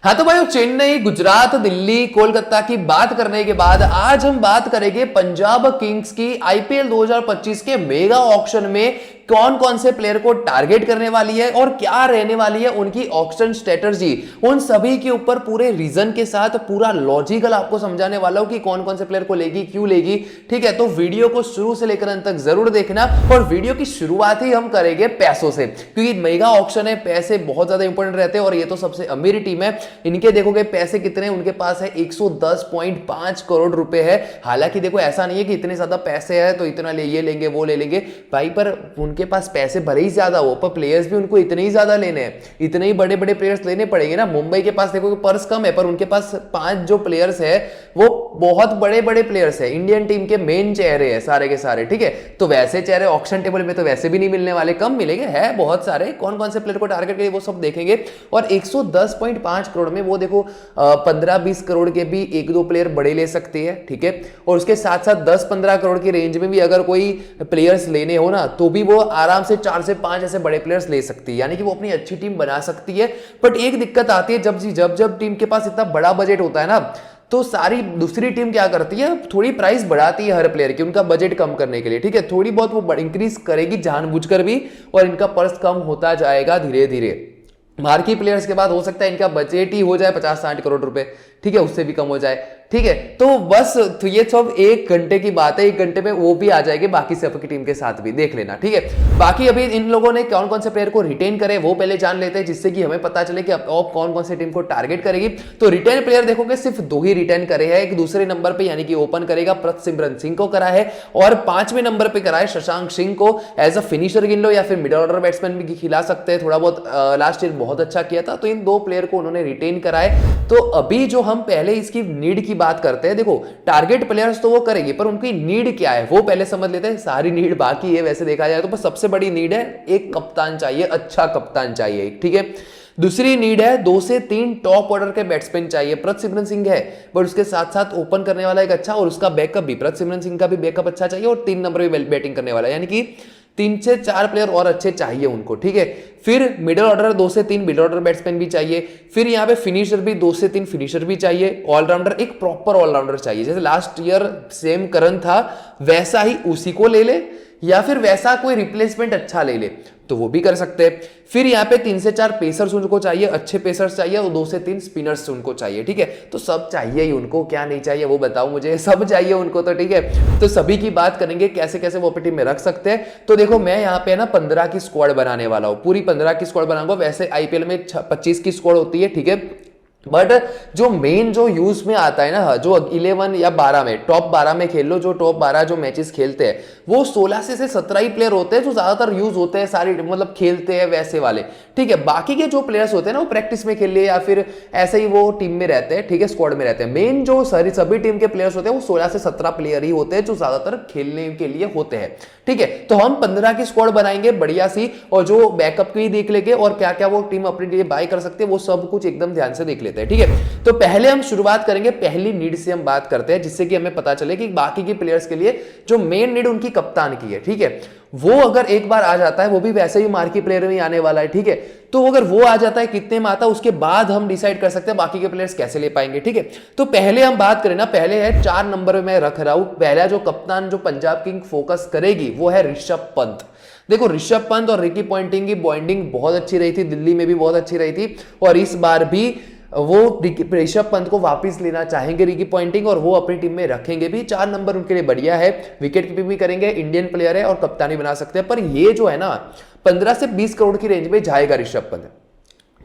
हाँ तो भाई चेन्नई, गुजरात, दिल्ली, कोलकाता की बात करने के बाद आज हम बात करेंगे पंजाब किंग्स की आईपीएल 2025 के मेगा ऑक्शन में कौन कौन से प्लेयर को टारगेट करने वाली है और क्या रहने वाली है उनकी ऑक्शन स्ट्रेटजी। उन सभी के ऊपर पूरे रीजन के साथ पूरा लॉजिकल आपको समझाने वाला हूं कि कौन कौन से प्लेयर को लेगी, क्यों लेगी। ठीक है, तो वीडियो को शुरू से लेकर अंत तक जरूर देखना। और वीडियो की शुरुआत ही हम करेंगे पैसों से, क्योंकि मेगा ऑक्शन है, पैसे बहुत ज्यादा इंपॉर्टेंट रहते हैं। और ये तो सबसे अमीर टीम है, इनके देखोगे पैसे कितने, उनके पास है 110.5 करोड़ रुपए है। हालांकि देखो ऐसा नहीं है कि इतने ज्यादा पैसे है तो इतना ये लेंगे वो ले लेंगे भाई, पर उनके पास पैसे भले ही ज्यादा हो पर प्लेयर्स भी उनको इतने ही ज्यादा लेने हैं, इतने ही बड़े बड़े प्लेयर्स लेने पड़ेंगे ना। मुंबई के पास देखो पर्स कम है पर उनके पास 5 जो प्लेयर्स है वो बहुत बड़े बड़े प्लेयर्स है, इंडियन टीम के मेन चेहरे हैं सारे के सारे। ठीक है, तो वैसे चेहरे ऑक्शन टेबल में तो वैसे भी नहीं मिलने वाले, कम मिलेंगे, है बहुत सारे। कौन कौन से प्लेयर को टारगेट करें वो सब देखेंगे। और 110.5 करोड़ में वो देखो 15-20 करोड़ के भी एक दो प्लेयर बड़े ले सकते हैं। ठीक है, और उसके साथ साथ 10-15 करोड़ की रेंज में भी अगर कोई प्लेयर्स लेने हो ना तो भी वो आराम से 4 से 5 ऐसे बड़े प्लेयर्स ले सकती है, यानी कि वो अपनी अच्छी टीम बना सकती है। बट एक दिक्कत आती है, जब टीम के पास इतना बड़ा बजट होता है ना तो सारी दूसरी टीम क्या करती है, थोड़ी प्राइस बढ़ाती है हर प्लेयर की, उनका बजट कम करने के लिए। ठीक है, थोड़ी बहुत वो इंक्रीज करेगी जानबूझकर भी, और इनका पर्स कम होता जाएगा धीरे धीरे। मार्की प्लेयर्स के बाद हो सकता है इनका बजट ही हो जाए 50-60 करोड़ रुपए। ठीक है, उससे भी कम हो जाए। ठीक है, तो बस तो ये सब 1 घंटे की बात है, 1 घंटे में वो भी आ जाएगी बाकी सबकी टीम के साथ भी, देख लेना। ठीक है, बाकी अभी इन लोगों ने कौन कौन से प्लेयर को रिटेन करे वो पहले जान लेते हैं, जिससे कि हमें पता चले कि अब कौन कौन से टीम को टारगेट करेगी। तो रिटेन प्लेयर देखोगे सिर्फ 2 ही रिटेन करे हैं। एक दूसरे नंबर पे यानी कि ओपन करेगा प्रभसिमरन सिंह को करा है, और 5वें नंबर पे करा है शशांक सिंह को। एज अ फिनिशर गिन लो या फिर मिडिल ऑर्डर बैट्समैन भी खिला सकते हैं, थोड़ा बहुत लास्ट ईयर बहुत अच्छा किया था। तो इन 2 प्लेयर को उन्होंने रिटेन करा है। तो अभी जो हम पहले इसकी नीड की बात करते हैं, देखो टारगेट प्लेयर्स तो वो करेगी पर उनकी नीड क्या है वो पहले समझ लेते हैं। सारी नीड बाकी है वैसे देखा जाए तो, बस सबसे बड़ी नीड है एक कप्तान चाहिए, अच्छा कप्तान चाहिए। ठीक है, दूसरी नीड है 2 से 3 टॉप ऑर्डर के बैट्समैन चाहिए। प्रभसिमरन सिंह है बट उसके साथ साथ ओपन करने वाला एक अच्छा, और उसका बैकअप भी, प्रभसिमरन सिंह का भी बैकअप अच्छा चाहिए, और 3 नंबर पे बैटिंग करने वाला, यानी कि 3 से 4 प्लेयर और अच्छे चाहिए उनको। ठीक है, फिर मिडिल ऑर्डर 2 से 3 मिडिल ऑर्डर बैट्समैन भी चाहिए। फिर यहाँ पे फिनिशर भी 2 से 3 फिनिशर भी चाहिए। ऑलराउंडर, एक प्रॉपर ऑलराउंडर चाहिए, जैसे लास्ट ईयर सेम करन था वैसा ही उसी को ले ले, या फिर वैसा कोई रिप्लेसमेंट अच्छा ले ले तो वो भी कर सकते हैं। फिर यहाँ पे 3 से 4 पेसर्स उनको चाहिए, अच्छे पेसर्स चाहिए, और 2 से 3 स्पिनर्स उनको चाहिए। ठीक है, तो सब चाहिए ही उनको, क्या नहीं चाहिए वो बताओ मुझे, सब चाहिए उनको। तो ठीक है, तो सभी की बात करेंगे कैसे कैसे वो अपनी टीम में रख सकते हैं। तो देखो मैं यहाँ पे ना 15 की स्क्वाड बनाने वाला हूँ, पूरी 15 की स्क्वाड बनाऊंगा। वैसे आईपीएल में 25 की स्क्वाड होती है। ठीक है, बट जो मेन जो यूज में आता है ना, जो 11 या 12 में, टॉप 12 में खेल लो, जो टॉप 12 जो मैचेस खेलते हैं वो 16 से 17 ही प्लेयर होते हैं जो ज्यादातर यूज होते हैं, सारी मतलब खेलते हैं वैसे वाले। ठीक है, बाकी के जो प्लेयर्स होते हैं ना वो प्रैक्टिस में खेल लिए या फिर ऐसे ही वो टीम में रहते हैं। ठीक है, स्क्वाड में रहते हैं। मेन जो सभी टीम के प्लेयर्स होते हैं वो 16 से 17 प्लेयर ही होते हैं जो ज्यादातर खेलने के लिए होते हैं। ठीक है, तो हम 15 की स्क्वाड बनाएंगे बढ़िया सी, और जो बैकअप की देख लेंगे और क्या क्या वो टीम अपने लिए बाय कर सकते हैं वो सब कुछ एकदम ध्यान से देख लेते हैं। ठीक है, तो पहले हम शुरुआत करेंगे, पहली नीड से हम बात करते हैं, जिससे कि हमें पता चले कि बाकी के प्लेयर्स के लिए जो मेन नीड उनकी कप्तान की है। ठीक है, वो अगर एक बार आ जाता है, वो भी वैसे ही मार्की प्लेयर में आने वाला है। ठीक है, तो अगर वो आ जाता है कितने में आता है उसके बाद हम डिसाइड कर सकते हैं बाकी के प्लेयर्स कैसे ले पाएंगे। ठीक है, तो पहले हम बात करें ना, पहले है 4 नंबर में मैं रख रहा हूं, पहला जो कप्तान जो पंजाब किंग फोकस करेगी वो है ऋषभ पंत। देखो ऋषभ पंत और रिकी पॉन्टिंग की बॉन्डिंग बहुत अच्छी रही थी, दिल्ली में भी बहुत अच्छी रही थी, और इस बार भी वो ऋषभ पंत को वापस लेना चाहेंगे रिकी पॉन्टिंग, और वो अपनी टीम में रखेंगे भी। 4 नंबर उनके लिए बढ़िया है, विकेट कीपिंग भी करेंगे, इंडियन प्लेयर है और कप्तानी बना सकते हैं। पर ये जो है ना 15 से 20 करोड़ की रेंज में जाएगा ऋषभ पंत।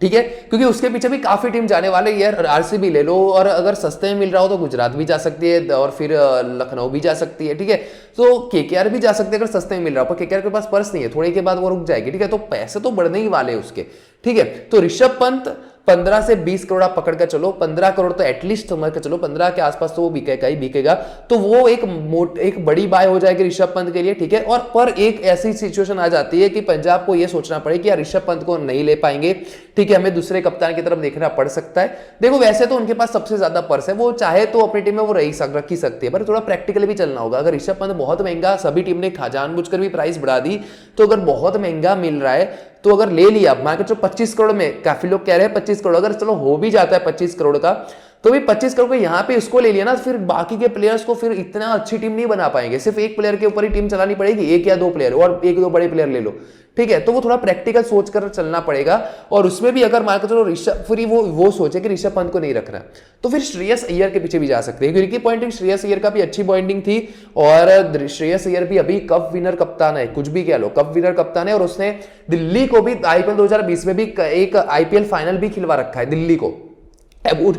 ठीक है, क्योंकि उसके पीछे भी काफी टीम जाने वाले यार, आरसीबी ले लो, और अगर सस्ते में मिल रहा हो तो गुजरात भी जा सकती है, और फिर लखनऊ भी जा सकती है। ठीक है, तो केकेआर भी जा सकते हैं अगर सस्ते में मिल रहा हो, पर केकेआर के पास पर्स नहीं है, थोड़े के बाद वो रुक जाएगी। ठीक है, तो पैसे तो बढ़ने ही वाले उसके। ठीक है, तो ऋषभ पंत 15 से 20 करोड़ आप पकड़ कर चलो, 15 करोड़ तो एटलीस्ट समझ कर चलो, 15 के आसपास तो वो बिकेगा ही बिकेगा। तो वो एक बड़ी बाय हो जाएगी ऋषभ पंत के लिए। ठीक है, और पर एक ऐसी सिचुएशन आ जाती है कि पंजाब को ये सोचना पड़े कि यार ऋषभ पंत को नहीं ले पाएंगे। ठीक है, हमें दूसरे कप्तान की तरफ देखना पड़ सकता है। देखो वैसे तो उनके पास सबसे ज्यादा पर्स है, वो चाहे तो अपनी टीम में वो रखी सकती है, पर थोड़ा प्रैक्टिकली भी चलना होगा। अगर ऋषभ पंत बहुत महंगा, सभी टीम ने जानबूझकर भी प्राइस बढ़ा दी, तो अगर बहुत महंगा मिल रहा है तो अगर ले लिया मान के चलो 25 करोड़ में, काफी लोग कह रहे हैं 25 करोड़, अगर चलो हो भी जाता है 25 करोड़ का, तो भी 25 करोड़ को यहाँ पे इसको ले लिया ना, फिर बाकी के प्लेयर्स को फिर इतना अच्छी टीम नहीं बना पाएंगे, सिर्फ एक प्लेयर के ऊपर ही टीम चलानी पड़ेगी, एक या दो प्लेयर और एक दो बड़े प्लेयर ले लो, ठीक है। तो वो थोड़ा प्रैक्टिकल सोच कर चलना पड़ेगा। और उसमें भी अगर मान के चलो ऋषभ, फिर वो सोचे कि ऋषभ पंत को नहीं रखना, तो फिर श्रेयस अय्यर के पीछे भी जा सकते हैं, क्योंकि पॉइंटिंग श्रेयस अय्यर का भी अच्छी पॉइंटिंग थी, और श्रेयस अय्यर भी अभी कप विनर कप्तान है, कुछ भी कह लो कप विनर कप्तान है, और उसने दिल्ली को भी आईपीएल 2020 में भी एक आईपीएल फाइनल भी खिलवा रखा है दिल्ली को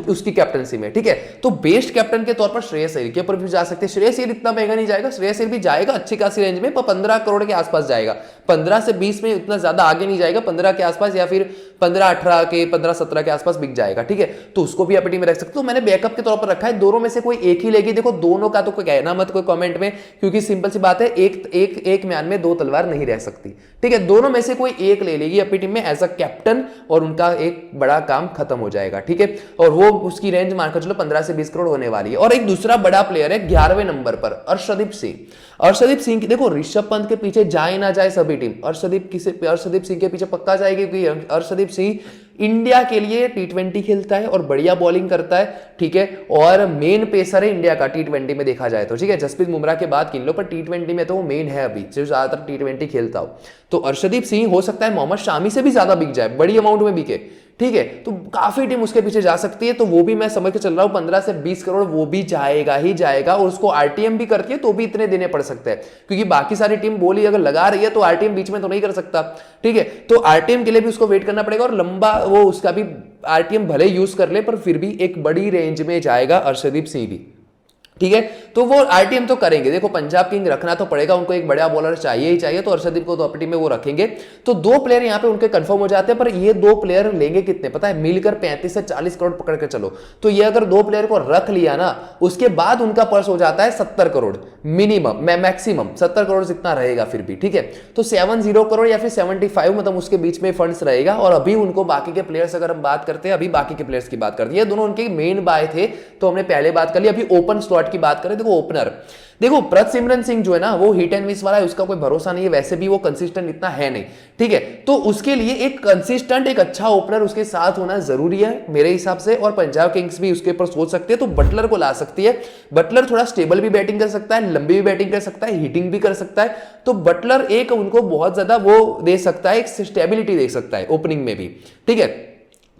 उसकी कैप्टनसी में, ठीक है। तो बेस्ट कैप्टन के तौर पर श्रेयस अय्यर के ऊपर भी जा सकते हैं। श्रेयस अय्यर इतना महंगा नहीं जाएगा, श्रेयस अय्यर भी जाएगा अच्छी खासी रेंज में, पर 15 करोड़ के आसपास जाएगा, 15 से 20 में उतना ज्यादा आगे नहीं जाएगा, 15 के आसपास या फिर 15-18 के 15-17 के आसपास बिक जाएगा, ठीक है। तो उसको भी अपनी में रख सकते हो। मैंने बैकअप के तौर पर रखा है, दोनों में से कोई एक ही लेगी। देखो दोनों का तो कोई कहना मत कोई कमेंट में, क्योंकि सिंपल सी बात है, एक म्यान में दो तलवार नहीं रह सकती, ठीक है। दोनों में से कोई एक ले लेगी अपनी टीम में एज अ कैप्टन, और उनका एक बड़ा काम खत्म हो जाएगा, ठीक है। और वो उसकी रेंज मानकर चलो 15 से 20 करोड़ होने वाली है। और एक दूसरा बड़ा प्लेयर है 11वें नंबर पर, अर्शदीप सिंह। अर्शदीप सिंह की देखो, ऋषभ पंत के पीछे जाए ना जाए सभी टीम, अर्शदीप सिंह के पीछे पक्का जाएगी, क्योंकि अर्शदीप सिंह इंडिया के लिए टी20 खेलता है और बढ़िया बॉलिंग करता है, ठीक है। और मेन पेसर है इंडिया का टी20 में देखा जाए तो, ठीक है। जसप्रीत बुमराह के बाद गिन लो, पर टी20 में तो वो मेन है अभी, जो ज्यादातर टी20 खेलता हो। तो अर्शदीप सिंह हो सकता है मोहम्मद शामी से भी ज्यादा बिक जाए, बड़ी अमाउंट में बिके, ठीक है। तो काफी टीम उसके पीछे जा सकती है, तो वो भी मैं समझ के चल रहा हूं 15 से 20 करोड़ वो भी जाएगा ही जाएगा। और उसको आरटीएम भी करती है तो भी इतने देने पड़ सकते हैं, क्योंकि बाकी सारी टीम बोली अगर लगा रही है तो आरटीएम बीच में तो नहीं कर सकता, ठीक है। तो आरटीएम के लिए भी उसको वेट करना पड़ेगा, और लंबा वो उसका भी आरटीएम भले यूज कर ले, पर फिर भी एक बड़ी रेंज में जाएगा अर्शदीप सिंह भी, ठीक है। तो वो आरटीएम तो करेंगे। देखो पंजाब किंग रखना तो पड़ेगा, उनको एक बड़ा बॉलर चाहिए ही चाहिए, तो अर्शदीप को तो अपनी टीम में वो रखेंगे। तो दो प्लेयर यहाँ पे उनके कंफर्म हो जाते हैं, पर ये दो प्लेयर लेंगे कितने पता है, मिलकर 35 से 40 करोड़ पकड़ के चलो। तो ये अगर दो प्लेयर को रख लिया ना, उसके बाद उनका पर्स हो जाता है 70 करोड़ मिनिमम, मैक्सिमम 70 करोड़ जितना रहेगा फिर भी, ठीक है। तो 70 करोड़ या फिर 75, मतलब उसके बीच में फंड्स रहेगा। और अभी उनको बाकी के प्लेयर्स अगर हम बात करते हैं, अभी बाकी के प्लेयर्स की बात करते हैं, ये दोनों उनके मेन बाय थे, तो हमने पहले बात कर ली। अभी ओपन स्लॉट की बात करें, देखो ओपनर, देखो प्रभसिमरन सिंह जो है ना, वो हिट एंड मिस वाला है, उसका कोई भरोसा नहीं है, वैसे भी वो कंसिस्टेंट इतना है नहीं, ठीक है। तो उसके लिए एक कंसिस्टेंट, एक अच्छा ओपनर उसके साथ होना जरूरी है मेरे हिसाब से। और पंजाब किंग्स भी उसके ऊपर सोच सकते हैं, तो बटलर को ला सकती है। बटलर थोड़ा स्टेबल भी बैटिंग कर सकता है, लंबी भी बैटिंग कर सकता है, हिटिंग भी कर सकता है। तो बटलर एक उनको बहुत ज्यादा वो दे सकता है, एक स्टेबिलिटी दे सकता है ओपनिंग में भी, ठीक है।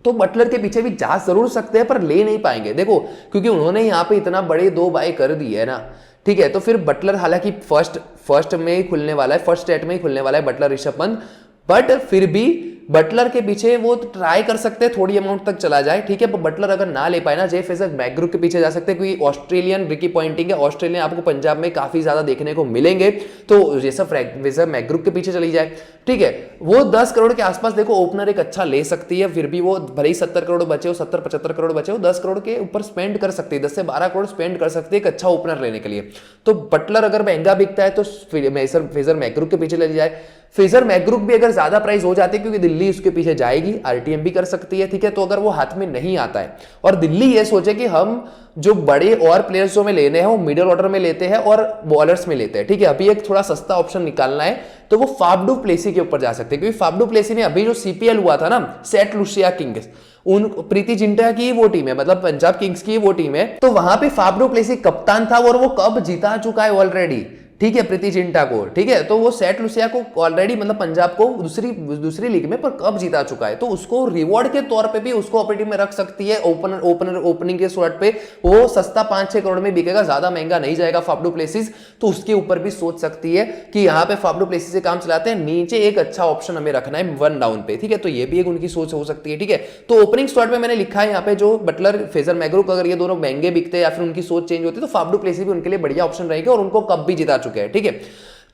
तो बटलर के पीछे भी जा जरूर सकते हैं, पर ले नहीं पाएंगे, देखो क्योंकि उन्होंने यहां पे इतना बड़े 2 बाय कर दिए है ना, ठीक है। तो फिर बटलर हालांकि फर्स्ट में ही खुलने वाला है, फर्स्ट सेट में ही खुलने वाला है बटलर ऋषभ पंत, बट फिर भी बटलर के पीछे वो ट्राई कर सकते हैं, थोड़ी अमाउंट तक चला जाए, ठीक है। पर बटलर अगर ना ले पाए ना, जे फेजर मैकग्रुक के पीछे जा सकते हैं, क्योंकि ऑस्ट्रेलियन रिकी पॉइंटिंग है, ऑस्ट्रेलियन आपको पंजाब में काफी ज्यादा देखने को मिलेंगे, तो जैसा फेजर मैकग्रुक के पीछे चली जाए, ठीक है। वो 10 करोड़ के आसपास देखो ओपनर एक अच्छा ले सकती है, फिर भी वो भले ही 70 करोड़ बचे हो, 70-75 करोड़ बचे हो, 10 करोड़ के ऊपर स्पेंड कर सकती है, 10 से 12 करोड़ स्पेंड कर सकती है एक अच्छा ओपनर लेने के लिए। तो बटलर अगर महंगा बिकता है तो फेजर मैकग्रुक के पीछे ले जाए। फेजर मैकग्रुक भी अगर ज्यादा प्राइस हो जाती है, क्योंकि दिल्ली उसके पीछे जाएगी, आरटीएम भी कर सकती है, ठीक है। तो अगर वो हाथ में नहीं आता है और दिल्ली ये सोचे कि हम जो बड़े और प्लेयर्स जो में लेने हैं वो मिडिल ऑर्डर में लेते हैं और बॉलर्स में लेते हैं, ठीक है, अभी एक थोड़ा सस्ता ऑप्शन निकालना है, तो वो फाफ डू प्लेसी के ऊपर जा सकते हैं। क्योंकि फाफ डू प्लेसी ने अभी जो सीपीएल हुआ था ना, सेट लुसिया किंग्स, उन प्रीति जिंटा की वो टीम है, मतलब पंजाब किंग्स की वो टीम है, तो वहां पे फाफ डू प्लेसी कप्तान था और वो कब जीता चुका है ऑलरेडी, ठीक है, प्रीति जिंटा को, ठीक है। तो वो सेट लुसिया को ऑलरेडी मतलब पंजाब को दूसरी लीग में पर कब जीता चुका है, तो उसको रिवॉर्ड के तौर पे भी उसको अपनी टीम में रख सकती है। ओपनिंग के स्लॉट पे वो सस्ता 5-6 करोड़ में बिकेगा, ज्यादा महंगा नहीं जाएगा फाफ डू प्लेसिस, तो उसके ऊपर भी सोच सकती है कि यहाँ पे फाफ डू प्लेसिस से काम चलाते हैं, नीचे एक अच्छा ऑप्शन हमें रखना है 1 डाउन पे, ठीक है। तो ये भी एक उनकी सोच हो सकती है, ठीक है। तो ओपनिंग स्लॉट में मैंने लिखा है यहाँ पे जो बटलर फेजर मैकग्रुक, अगर ये दोनों महंगे बिकते हैं या फिर उनकी सोच चेंज होती है, तो फाफ डू प्लेसिस भी उनके लिए बढ़िया ऑप्शन रहेगा और उनको कब भी जिता चुके हैं, ठीक है।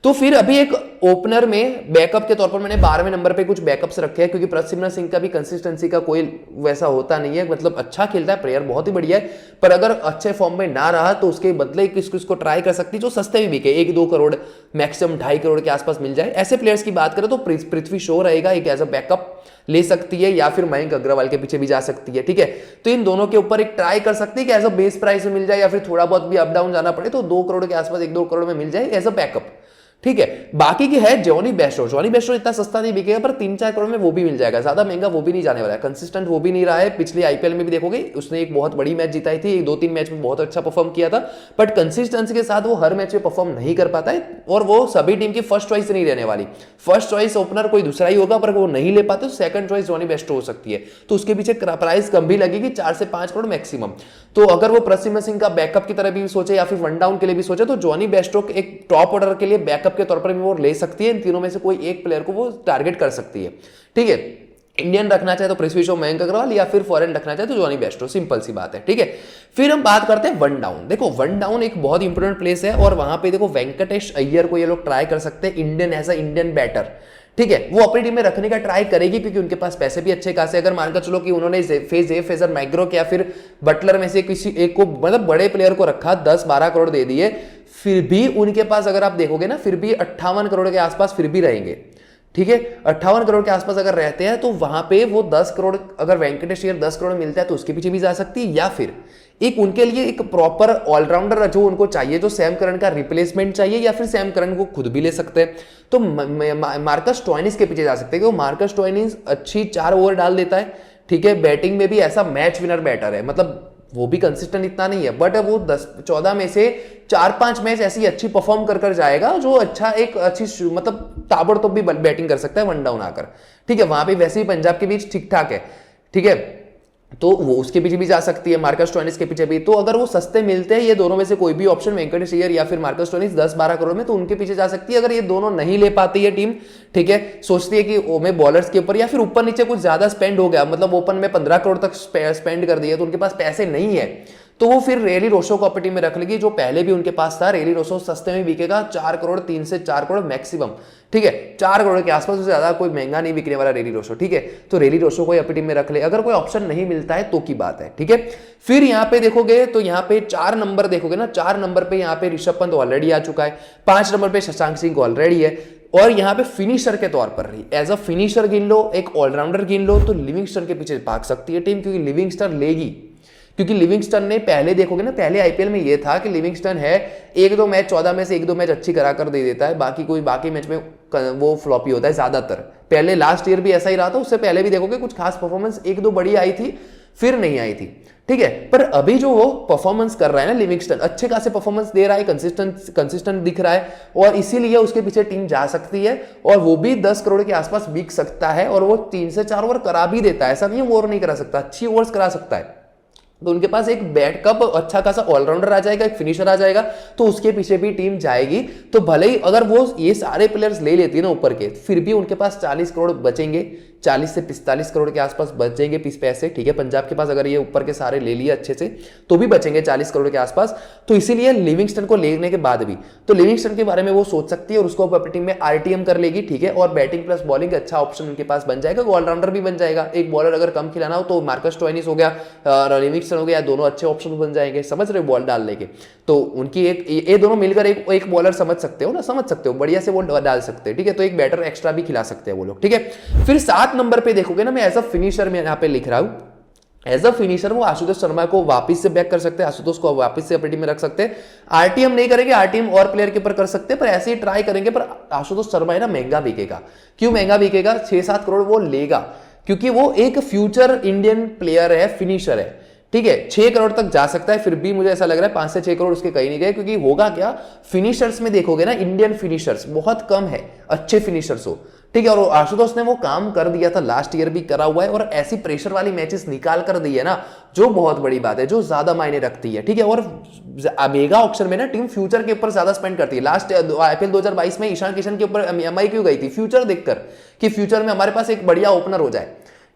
तो फिर अभी एक ओपनर में बैकअप के तौर पर मैंने 12वें नंबर पे कुछ बैकअप्स रखे हैं, क्योंकि प्रभसिमरन सिंह का भी कंसिस्टेंसी का कोई वैसा होता नहीं है, मतलब अच्छा खेलता है प्लेयर, बहुत ही बढ़िया है, पर अगर अच्छे फॉर्म में ना रहा तो उसके बदले किसको ट्राई कर सकती है जो सस्ते भी बिके, 1-2 करोड़ मैक्सिमम 2.5 करोड़ के आसपास मिल जाए। ऐसे प्लेयर्स की बात करें तो पृथ्वी शॉ रहेगा एक एज अ बैकअप, ले सकती है, या फिर मयंक अग्रवाल के पीछे भी जा सकती है, ठीक है। तो इन दोनों के ऊपर एक ट्राई कर सकती है कि एज अ बेस प्राइस में मिल जाए, या फिर थोड़ा बहुत भी अप डाउन जाना पड़े तो 2 करोड़ के आसपास, 1-2 करोड़ में मिल जाए एज अ बैकअप, ठीक है। बाकी की है जॉनी बेस्टो। जॉनी बेस्टो इतना सस्ता नहीं बिकेगा, पर 3-4 करोड़ में वो भी मिल जाएगा, ज्यादा महंगा वो भी नहीं जाने वाला है, कंसिस्टेंट वो भी नहीं रहा है। पिछले आईपीएल में भी देखोगे उसने एक बहुत बड़ी मैच जिताई थी, 2-3 मैच में बहुत अच्छा परफॉर्म किया था, बट कंसिस्टेंसी के साथ वो हर मैच में परफॉर्म नहीं कर पाता है, और वो सभी टीम की फर्स्ट चॉइस नहीं रहने वाली। फर्स्ट चॉइस ओपनर कोई दूसरा ही होगा, पर वो नहीं ले पाते तो सेकंड चॉइस जॉनी बेस्टो हो सकती है, तो उसके पीछे प्राइस कम भी लगेगी, 4 से 5 करोड़ मैक्सिमम। तो अगर वो प्रसिद्ध सिंह का बैकअप की तरह भी सोचे या फिर वन डाउन के लिए भी सोचे, तो जॉनी बेस्टो एक टॉप ऑर्डर के लिए बैकअप के तौर पर भी वो ले सकती है। इन तीनों में से कोई एक प्लेयर को वो टारगेट कर सकती है, ठीक है। इंडियन रखना चाहे तो पृथ्वी शॉ, मयंक अग्रवाल, या फिर फॉरेन रखना चाहे तो जॉनी बेस्टो, सिंपल सी बात है, ठीक है। फिर हम बात करते हैं वन डाउन। देखो वन डाउन एक बहुत इंपॉर्टेंट प्लेस है, और वहां पे देखो वेंकटेश अय्यर को ये लोग ट्राई कर सकते हैं Indian as a Indian batter, ठीक है। वो अपनी टीम में रखने का ट्राई करेगी, क्योंकि उनके पास पैसे भी अच्छे खासे। अगर मानकर चलो कि उन्होंने फेजर मैग्रो या फिर बटलर में से किसी एक को, मतलब बड़े प्लेयर को रखा, 10-12 करोड़ दे दिए, फिर भी उनके पास अगर आप देखोगे ना, फिर भी 58 करोड़ के आसपास फिर भी रहेंगे, ठीक है। 58 करोड़ के आसपास अगर रहते हैं, तो वहां पे वो 10 करोड़, अगर वेंकटेश अय्यर 10 करोड़ मिलता है तो उसके पीछे भी जा सकती है, या फिर एक उनके लिए एक प्रॉपर ऑलराउंडर जो उनको चाहिए, जो सैम करन का रिप्लेसमेंट चाहिए, या फिर सैम करन को खुद भी ले सकते हैं, तो मार्कस स्टोइनिस के पीछे जा सकते हैं, क्योंकि मार्कस स्टोइनिस अच्छी 4 ओवर डाल देता है, ठीक है। बैटिंग में भी ऐसा मैच विनर बैटर है, मतलब वो भी कंसिस्टेंट इतना नहीं है, बट वो 10-14 में से 4-5 मैच ऐसी अच्छी परफॉर्म कर जाएगा, जो अच्छा एक अच्छी मतलब ताबड़तोड़ भी बैटिंग कर सकता है वन डाउन आकर, ठीक है। वहां पे वैसे ही पंजाब के बीच ठीक ठाक है, ठीक है, तो वो उसके पीछे भी जा सकती है, मार्कस स्टोइनिस के पीछे भी। तो अगर वो सस्ते मिलते हैं, ये दोनों में से कोई भी ऑप्शन, वेंकटेश अय्यर या फिर मार्कस स्टोइनिस 10-12 करोड़ में, तो उनके पीछे जा सकती है। अगर ये दोनों नहीं ले पाती है टीम, ठीक है, सोचती है कि वो में बॉलर्स के ऊपर या फिर ऊपर नीचे कुछ ज्यादा स्पेंड हो गया, मतलब ओपन में 15 करोड़ तक स्पेंड कर दिया, तो उनके पास पैसे नहीं है, तो वो फिर रेली रोशो को अपनी टीम में रख लेगी, जो पहले भी उनके पास था। रेली रोशो सस्ते में बिकेगा, 4 करोड़, 3 से 4 करोड़ मैक्सिमम, ठीक है, 4 करोड़ के आसपास, उससे ज्यादा कोई महंगा नहीं बिकने वाला रेली रोशो, ठीक है। तो रेली रोशो को अपनी टीम में रख ले, अगर कोई ऑप्शन नहीं मिलता है तो की बात है, ठीक है। फिर यहाँ पे देखोगे तो यहाँ पे 4 नंबर देखोगे ना, 4 नंबर पे यहाँ पे ऋषभ पंत ऑलरेडी आ चुका है, 5 नंबर पे शशांक सिंह ऑलरेडी है, और यहाँ पे फिनिशर के तौर पर रही, एज अ फिनिशर गिन लो, एक ऑलराउंडर गिन लो, तो लिविंगस्टन के पीछे भाग सकती है टीम, क्योंकि लिविंगस्टन लेगी, क्योंकि लिविंगस्टन ने पहले देखोगे ना, पहले आईपीएल में ये था कि लिविंगस्टन है 1-2 मैच, 14 में से 1-2 मैच अच्छी करा कर दे देता है, बाकी मैच में वो फ्लॉपी होता है ज्यादातर। पहले लास्ट ईयर भी ऐसा ही रहा था, उससे पहले भी देखोगे कुछ खास परफॉर्मेंस 1-2 बड़ी आई थी, फिर नहीं आई थी, ठीक है। पर अभी जो वो परफॉर्मेंस कर रहा है ना लिविंगस्टन, अच्छे खासे परफॉर्मेंस दे रहा है, कंसिस्टेंट दिख रहा है, और इसीलिए उसके पीछे टीम जा सकती है, और वो भी 10 करोड़ के आसपास बिक सकता है, और वो 3 से 4 ओवर करा भी देता है, ऐसा नहीं है वो ओवर नहीं करा सकता, अच्छी ओवर्स करा सकता है। तो उनके पास एक बैकअप अच्छा खासा ऑलराउंडर आ जाएगा, एक फिनिशर आ जाएगा, तो उसके पीछे भी टीम जाएगी। तो भले ही अगर वो ये सारे प्लेयर्स ले लेती है ना ऊपर के, फिर भी उनके पास 40 करोड़ बचेंगे, 40 से 45 करोड़ के आसपास बचेंगे पैसे, ठीक है। पंजाब के पास अगर ये ऊपर के सारे ले लिए अच्छे से, तो भी बचेंगे 40 करोड़ के आसपास। तो इसीलिए लिविंगस्टन को लेने के बाद भी तो लिविंगस्टन के बारे में वो सोच सकती है, और उसको अपनी टीम में आरटीएम कर लेगी, ठीक है। और बैटिंग प्लस बॉलिंग अच्छा ऑप्शन उनके पास बन जाएगा, ऑलराउंडर भी बन जाएगा। एक बॉलर अगर कम खिलाना हो तो मार्कस स्टोइनिस हो गया, लिविंगस्टन हो गया, दोनों अच्छे ऑप्शन बन जाएंगे, समझ रहे हो, बॉल डालने के। तो उनकी एक ये दोनों मिलकर एक बॉलर समझ सकते हो ना, समझ सकते हो, बढ़िया से वो डाल सकते हैं, ठीक है। तो एक बैटर एक्स्ट्रा भी खिला सकते हैं वो लोग, ठीक है। फिर 7 नंबर पे देखोगे ना, मैं एज अ फिनिशर में यहाँ पे लिख रहा हूं, एज अ फिनिशर वो आशुतोष शर्मा को वापस से बैक कर सकते हैं, आशुतोष को वापस से अपनी टीम में रख सकते हैं। आरटीएम नहीं करेंगे, आरटीएम और प्लेयर के ऊपर कर सकते हैं, पर ऐसे ही ट्राई करेंगे। पर आशुतोष शर्मा है ना, महंगा बिकेगा। क्यों महंगा बिकेगा? 6-7 करोड़ वो लेगा, क्योंकि वो एक फ्यूचर इंडियन प्लेयर है, फिनिशर है, ठीक है। 6 करोड़ तक जा सकता है, फिर भी मुझे ऐसा लग रहा है 5 से 6 करोड़ उसके कहीं नहीं गए, क्योंकि होगा क्या, फिनिशर्स में देखोगे ना, इंडियन फिनिशर्स बहुत कम है, अच्छे फिनिशर्स हो, ठीक है। और आशुतोष ने वो काम कर दिया था, लास्ट ईयर भी करा हुआ है, और ऐसी प्रेशर वाली मैचेस निकाल कर दी है ना, जो बहुत बड़ी बात है, जो ज्यादा मायने रखती है, ठीक है। और मेगा ऑक्शन में ना टीम फ्यूचर के ऊपर ज्यादा स्पेंड करती है। लास्ट आईपीएल 2022 में ईशान किशन के ऊपर एमआई क्यों गई थी? फ्यूचर देखकर, कि फ्यूचर में हमारे पास एक बढ़िया ओपनर हो जाए,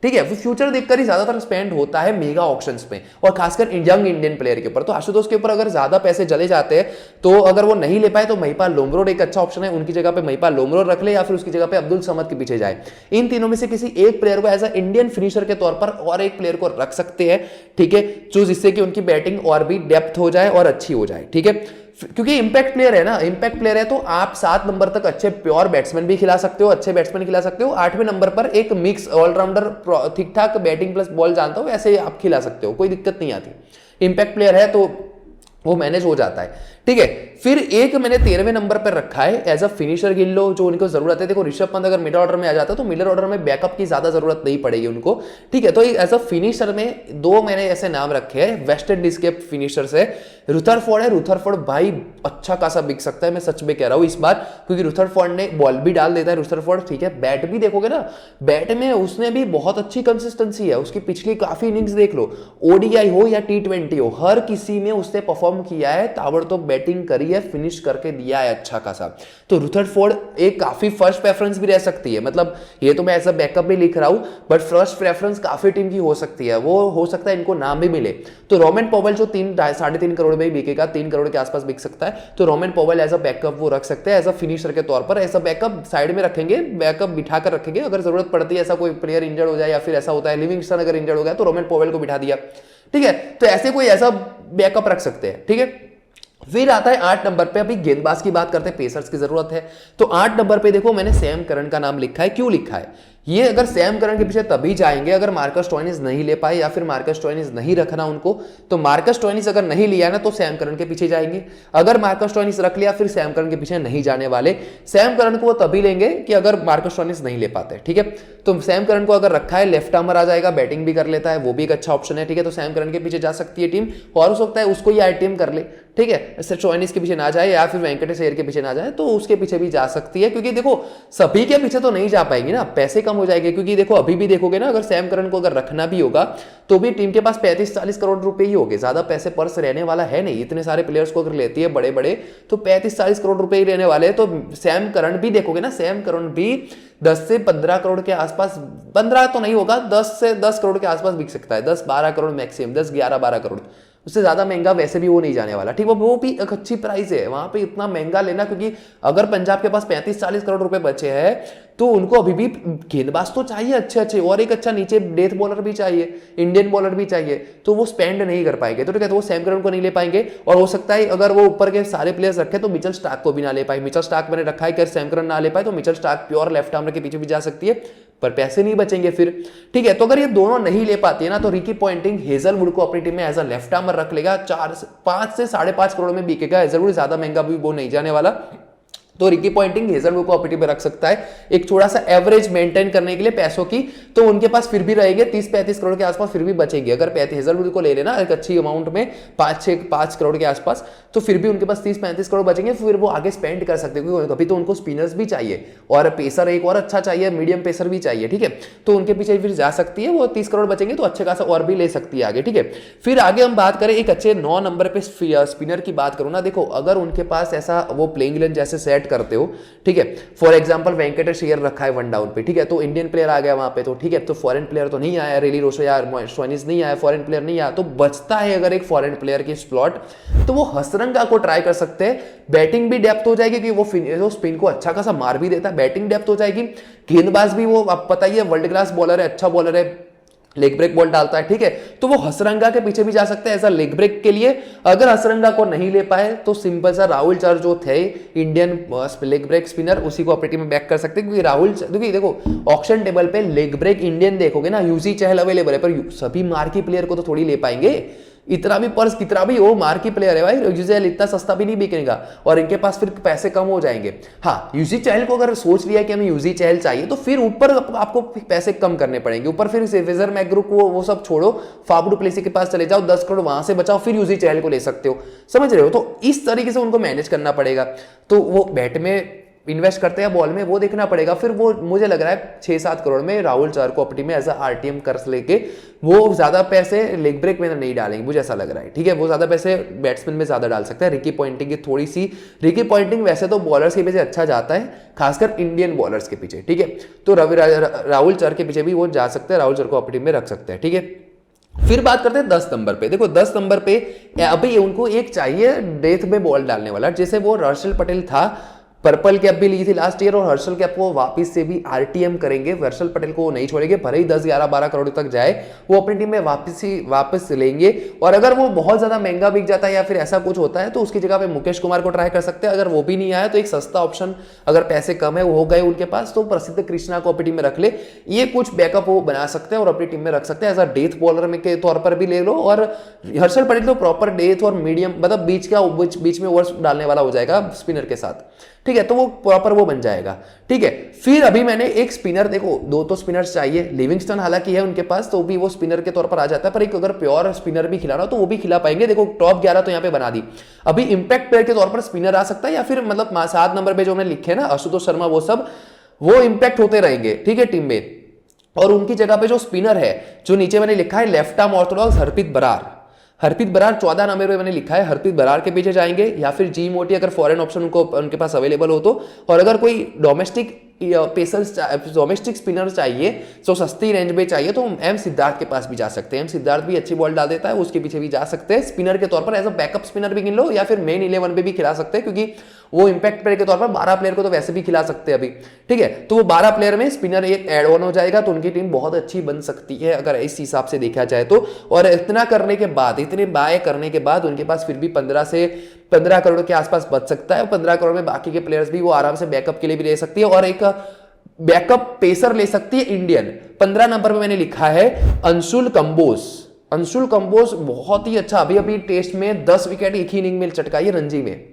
ठीक है। फ्यूचर देखकर ही ज्यादातर स्पेंड होता है मेगा ऑक्शंस में, और खासकर यंग इंडियन प्लेयर के ऊपर। तो आशुतोष के ऊपर अगर ज्यादा पैसे चले जाते हैं, तो अगर वो नहीं ले पाए, तो महिपाल लोमरोड एक अच्छा ऑप्शन है, उनकी जगह पे महिपाल लोमरोड रख ले, या फिर उसकी जगह पे अब्दुल समद के पीछे जाए। इन तीनों में से किसी एक प्लेयर को एज अ इंडियन फिनिशर के तौर पर और एक प्लेयर को रख सकते हैं, ठीक है, जो जिससे कि उनकी बैटिंग और भी डेप्थ हो जाए और अच्छी हो जाए, ठीक है। क्योंकि इंपैक्ट प्लेयर है ना, इंपैक्ट प्लेयर है, तो आप 7 नंबर तक अच्छे प्योर बैट्समैन भी खिला सकते हो, अच्छे बैट्समैन खिला सकते हो। 8वें नंबर पर एक मिक्स ऑलराउंडर, ठीक ठाक बैटिंग प्लस बॉल जानता हो, ऐसे आप खिला सकते हो, कोई दिक्कत नहीं आती। इंपैक्ट प्लेयर है तो वो मैनेज हो जाता है, ठीक है। फिर एक मैंने 13वें नंबर पर रखा है एज अ फिनिशर गिन लो, जो उनको जरूरत है। देखो ऋषभ पंत अगर मिडिल ऑर्डर में आ जाता है तो मिडिल ऑर्डर में बैकअप की ज्यादा जरूरत नहीं पड़ेगी उनको, ठीक है। तो एज अ फिनिशर में दो मैंने ऐसे नाम रखे हैं वेस्ट इंडीज के फिनिशर से। रुथरफोर्ड है, रुथरफोर्ड भाई अच्छा खासा बिक सकता है, मैं सच में कह रहा हूं इस बार, क्योंकि रुथरफोर्ड ने बॉल भी डाल देता है रुथरफोर्ड, ठीक है। बैट भी देखोगे ना, बैट में उसने भी बहुत अच्छी कंसिस्टेंसी है, उसकी पिछली काफी इनिंग्स देख लो, ओडीआई हो या T20 हो, हर किसी में उसने परफॉर्म किया है, ताबड़तोड़ बैटिंग करी है, फिनिश करके दिया है अच्छा खासा। तो रुथरफोर्ड एक काफी फर्स्ट प्रेफरेंस भी रह सकती है, मतलब ये तो मैं ऐसा बैकअप भी लिख रहा हूं, बट फर्स्ट प्रेफरेंस काफी टीम की हो सकती है, वो हो सकता है इनको नाम भी मिले। तो रोमन पॉवेल जो 3-3.5 करोड़ में बिकेगा, 3 करोड़ के आसपास बिक सकता है, तो Rovman Powell as a backup वो रख सकते हैं, एज अ फिनिशर के तौर पर, एज अ बैकअप साइड में रखेंगे, बैकअप बिठा कर रखेंगे, अगर जरूरत पड़ती है, ऐसा कोई प्लेयर इंजर्ड हो जाए या फिर ऐसा होता है लिविंगस्टन अगर इंजर्ड हो गया तो रोमन पॉवेल को बिठा दिया, ठीक है। तो ऐसे कोई ऐसा बैकअप रख सकते हैं, ठीक है। फिर आता है 8 नंबर पे, अभी गेंदबाज की बात करते हैं, पेसर्स की जरूरत है। तो 8 नंबर पे देखो मैंने सैम करन का नाम लिखा है, क्यों लिखा है ये, अगर सैम करन के पीछे तभी जाएंगे अगर मार्कस स्टोइनिस नहीं ले पाए या फिर मार्कस स्टोइनिस नहीं रखना उनको, तो मार्कस स्टोइनिस अगर नहीं लिया ना तो सैम करन के पीछे जाएंगे, अगर मार्कस स्टोइनिस रख लिया फिर सैम करन के पीछे नहीं जाने वाले। सैम करन को वो तभी लेंगे कि अगर मार्कस स्टोइनिस नहीं ले पाते, ठीक है। तो सैम करन को अगर रखा है, लेफ्ट आर्मर आ जाएगा, बैटिंग भी कर लेता है, वो भी एक अच्छा ऑप्शन है, ठीक है। तो सैम करन के पीछे जा सकती है टीम, और हो सकता है उसको ही आईटीएम कर ले, ठीक है, इससे स्टोइनिस के पीछे ना जाए या फिर वेंकटेश अय्यर के पीछे ना जाए, तो उसके पीछे भी जा सकती है, क्योंकि देखो सभी के पीछे तो नहीं जा पाएंगी ना, पैसे कम हो जाएंगे। क्योंकि देखो अभी भी देखोगे ना, अगर सैम करन को अगर रखना भी होगा तो भी टीम के पास 35-40 करोड़ रुपए ही होंगे, ज्यादा पैसे पर्स रहने वाला है नहीं, इतने सारे प्लेयर्स को अगर लेती है बड़े बड़े तो 35-40 करोड़ रुपए ही रहने वाले हैं। तो सैम करन भी देखोगे ना, सैम करन भी 10 से 15 करोड़ के आसपास, 15 तो नहीं होगा, 10 से 10 करोड़ के आसपास बिक सकता है, 10-12 करोड़ मैक्सिमम, 10-11-12 करोड़, उससे ज्यादा महंगा वैसे भी वो नहीं जाने वाला, ठीक है। वो भी एक अच्छी प्राइस है, वहां पे इतना महंगा लेना, क्योंकि अगर पंजाब के पास 35-40 करोड़ रुपए बचे हैं तो उनको अभी भी गेंदबाज तो चाहिए अच्छे अच्छे, और एक अच्छा नीचे डेथ बॉलर भी चाहिए, इंडियन बॉलर भी चाहिए, तो वो स्पेंड नहीं कर पाएंगे, तो ठीक है, तो वो सैम करन को नहीं ले पाएंगे। और हो सकता है अगर वो ऊपर के सारे प्लेयर्स रखे तो मिचेल स्टार्क को भी ना ले पाए, मिचेल स्टार्क मैंने रखा है कि सैम करन ना ले पाए तो Mitchell Starc pure left armour के पीछे भी जा सकती है, पर पैसे नहीं बचेंगे फिर, ठीक है। तो अगर ये दोनों नहीं ले पाती है ना, तो रिकी पॉन्टिंग हेजलवुड को अपनी टीम में एज अ लेफ्ट आर्मर रख लेगा, 5 से 5.5 करोड़ में बिकेगा, हेजलवुड ज्यादा महंगा भी वो नहीं जाने वाला, तो रिकी पॉन्टिंग हेजलवुड को अपनी टीम में रख सकता है, एक थोड़ा सा एवरेज मेंटेन करने के लिए पैसों की, तो उनके पास फिर भी रहेंगे 30-35 करोड़ के आसपास फिर भी बचेंगे। अगर हेजलवुड को ले लेना एक अच्छी अमाउंट में 5 करोड़ के आसपास, तो फिर भी उनके पास 30-35 करोड़ बचेंगे, फिर वो आगे स्पेंड कर सकते हैं, क्योंकि अभी तो उनको स्पिनर्स भी चाहिए और पेसर एक और अच्छा चाहिए, मीडियम पेसर भी चाहिए, ठीक है। तो उनके पीछे फिर जा सकती है, वो 30 करोड़ बचेंगे तो अच्छे खासा और भी ले सकती है आगे, ठीक है। फिर आगे हम बात करें एक अच्छे 9 नंबर पे स्पिनर की बात करूं ना, देखो अगर उनके पास ऐसा वो प्लेइंग इलेवन जैसे सेट करते हो, ठीक है, फॉर एग्जांपल वेंकटेश अय्यर रखा है 1 डाउन पे, ठीक है, तो इंडियन प्लेयर आ गया वहां पे, तो ठीक है, तो फॉरेन प्लेयर तो नहीं आया, रेली रोशो या स्टोइनिस नहीं आया, फॉरेन प्लेयर नहीं आया, तो बचता है अगर एक फॉरेन प्लेयर की स्लॉट, तो वो हसरंगा को ट्राई कर सकते हैं, बैटिंग भी डेप्थ हो जाएगी, क्योंकि वो स्पिन को अच्छा खासा मार भी देता है, बैटिंग डेप्थ हो जाएगी, गेंदबाज भी वो आप पता ही है वर्ल्ड क्लास बॉलर है, अच्छा बॉलर है, लेग ब्रेक बॉल डालता है, ठीक है, तो वो हसरंगा के पीछे भी जा सकते हैं ऐसा लेग ब्रेक के लिए। अगर हसरंगा को नहीं ले पाए तो सिंपल सा राहुल चहर जो थे इंडियन लेग ब्रेक स्पिनर, उसी को अपनी टीम में बैक कर सकते हैं, क्योंकि राहुल, क्योंकि देखो ऑक्शन टेबल पे लेग ब्रेक इंडियन देखोगे ना, यूसी चहल अवेलेबल है, पर सभी मार्की प्लेयर को तो थोड़ी ले पाएंगे, इतना भी पर्स कितना भी हो, मार्की प्लेयर है भाई, यूसी चहल इतना सस्ता भी नहीं बिकेगा और इनके पास फिर पैसे कम हो जाएंगे। हाँ, यूसी चहल को अगर सोच लिया कि हमें यूसी चहल चाहिए तो फिर ऊपर आपको पैसे कम करने पड़ेंगे, ऊपर फिर फेजर मैकग्रो को वो सब छोड़ो, फाफ डु प्लेसी के पास चले जाओ, 10 करोड़ वहां से बचाओ, फिर यूसी चहल को ले सकते हो, समझ रहे हो। तो इस तरीके से उनको मैनेज करना पड़ेगा, तो वो बैट में इन्वेस्ट करते हैं बॉल में, वो देखना पड़ेगा। फिर वो मुझे लग रहा है 6-7 करोड़ में राहुल चहर को अपनी में एज आरटीएम कर लेके वो ज्यादा पैसे लेग ब्रेक में नहीं डालेंगे, मुझे ऐसा लग रहा है, ठीक है, वो ज्यादा पैसे बैट्समैन में ज्यादा डाल सकता है। रिकी पॉन्टिंग की थोड़ी सी, रिकी पॉन्टिंग वैसे तो बॉलर्स के पीछे अच्छा जाता है, खासकर इंडियन बॉलर्स के पीछे, ठीक है, तो राहुल चहर के पीछे भी वो जा सकते हैं, राहुल चहर को अपनी में रख सकते हैं, ठीक है। फिर बात करते हैं 10 नंबर पे, देखो 10 नंबर पे अभी उनको एक चाहिए डेथ में बॉल डालने वाला, जैसे वो हर्षल पटेल था पर्पल कैप भी ली थी लास्ट ईयर, और हर्षल कैप को वापस से भी आरटीएम करेंगे, हर्षल पटेल को वो नहीं छोड़ेंगे, भले ही 10 11 12 करोड़ तक जाए वो अपनी टीम में वापस लेंगे। और अगर वो बहुत ज्यादा महंगा बिक जाता है या फिर ऐसा कुछ होता है तो उसकी जगह पे मुकेश कुमार को ट्राई कर सकते हैं। अगर वो भी नहीं आया तो एक सस्ता ऑप्शन, अगर पैसे कम है वो हो गए उनके पास, तो प्रसिद्ध कृष्णा को अपनी टीम में रख ले, ये कुछ बैकअप वो बना सकते हैं और अपनी टीम में रख सकते हैं, एज अ डेथ बॉलर में के तौर पर भी ले लो। और हर्षल पटेल तो प्रॉपर डेथ और मीडियम मतलब बीच में ओवर्स डालने वाला हो जाएगा स्पिनर के साथ, ठीक है, तो वो प्रॉपर वो बन जाएगा, ठीक है। फिर अभी मैंने एक स्पिनर, देखो 2 तो स्पिनर्स चाहिए, लिविंगस्टन हालांकि है उनके पास तो भी वो स्पिनर के तौर पर आ जाता है, पर एक अगर प्योर स्पिनर भी खिलाना हो तो वो भी खिला पाएंगे। देखो टॉप 11 तो यहाँ पे बना दी, अभी इंपैक्ट प्लेयर के तौर पर स्पिनर आ सकता है, या फिर मतलब 7 नंबर पे जो मैंने लिखे ना आशुतोष शर्मा, वो सब वो इंपैक्ट होते रहेंगे, ठीक है, टीम में। और उनकी जगह पे जो स्पिनर है, जो नीचे मैंने लिखा है left arm orthodox Harpreet Brar 14 number पे मैंने लिखा है, हरप्रीत बरार के पीछे जाएंगे, या फिर जी मोटी अगर फॉरेन ऑप्शन उनके पास अवेलेबल हो तो। और अगर कोई डोमेस्टिक स्पिनर चाहिए जो सस्ती रेंज में चाहिए तो एम सिद्धार्थ के पास भी जा सकते हैं, एम सिद्धार्थ भी अच्छी बॉल डाल देता है, उसके पीछे भी जा सकते हैं स्पिनर के तौर पर, एज अ बैकअप स्पिनर भी गिन लो, या फिर मेन 11 पे भी खिला सकते हैं, क्योंकि वो इंपैक्ट प्लेयर के तौर पर 12 प्लेयर को तो वैसे भी खिला सकते हैं अभी, ठीक है। तो वो 12 प्लेयर में स्पिनर एक एड ऑन हो जाएगा, तो उनकी टीम बहुत अच्छी बन सकती है अगर इस हिसाब से देखा जाए तो। और इतना करने के बाद, इतने बाय करने के बाद उनके पास फिर भी 15 करोड़ के आसपास बच सकता है, और 15 करोड़ में बाकी के प्लेयर्स भी वो आराम से बैकअप के लिए भी ले सकती है, और एक बैकअप पेसर ले सकती है इंडियन। 15 नंबर पे मैंने लिखा है अंशुल कंबोज बहुत ही अच्छा, अभी टेस्ट में 10 विकेट एक ही इनिंग में चटकाई है रणजी में,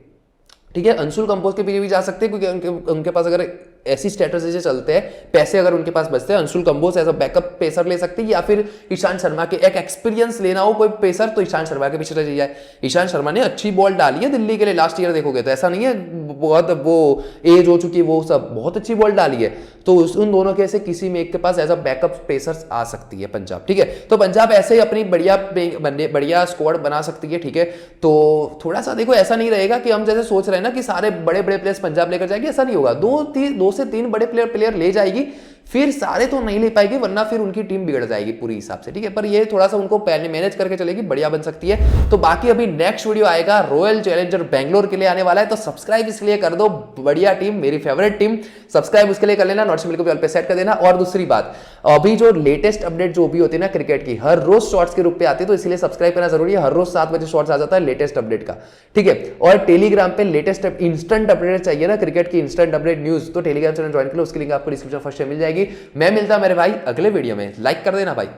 ठीक है। अंशुल कंबोज के पीछे भी जा सकते हैं, क्योंकि उनके पास अगर ऐसी स्ट्रेटजी से चलते हैं, पैसे अगर उनके पास बचते हैं, Anshul Kamboj as a backup pacer ले सकते हैं, या फिर ईशांत शर्मा के एक एक्सपीरियंस लेना हो कोई पेसर तो ईशांत शर्मा के पीछे रह जाए। ईशांत शर्मा ने अच्छी बॉल डाली है दिल्ली के लिए लास्ट ईयर, देखोगे तो ऐसा नहीं है बहुत वो एज हो चुकी है, वो सब बहुत अच्छी बॉल डाली है, तो उन दोनों के से किसी में एक के पास एज अ बैकअप पेसर आ सकती है पंजाब, ठीक है। तो पंजाब ऐसे ही अपनी बढ़िया स्क्वाड बना सकती है, ठीक है। तो थोड़ा सा देखो, ऐसा नहीं रहेगा कि हम जैसे सोच रहे हैं ना कि सारे बड़े प्लेयर्स पंजाब लेकर जाएगी, ऐसा नहीं होगा। 2 से 3 बड़े प्लेयर ले जाएगी, फिर सारे तो नहीं ले पाएगी, वरना फिर उनकी टीम बिगड़ जाएगी पूरी हिसाब से, ठीक है। पर ये थोड़ा सा उनको पहले मैनेज करके चलेगी, बढ़िया बन सकती है। तो बाकी अभी नेक्स्ट वीडियो आएगा रॉयल चैलेंजर बेंगलोर के लिए आने वाला है, तो सब्सक्राइब इसलिए कर दो, बढ़िया टीम, मेरी फेवरेट टीम, सब्सक्राइब उसके लिए कर लेना, नोटिफिकेशन को भी ऑल पे सेट कर देना। और दूसरी बात, अभी जो लेटेस्ट अपडेट जो भी होती है ना क्रिकेट की, हर रोज शॉर्ट्स के रूप में आती है, तो इसलिए सब्सक्राइब करना जरूरी है। हर रोज 7 बजे शॉर्ट्स आ जाता है लेटेस्ट अपडेट का, ठीक है। और टेलीग्राम पे लेटेस्ट इंस्टेंट अपडेट चाहिए ना क्रिकेट की, इंस्टेंट अपडेट न्यूज, तो टेलीग्राम चैनल ज्वाइन कर लो, उसकी लिंक आपको डिस्क्रिप्शन फर्स्ट में मिल जाएगी। मैं मिलता मेरे भाई अगले वीडियो में, लाइक कर देना भाई।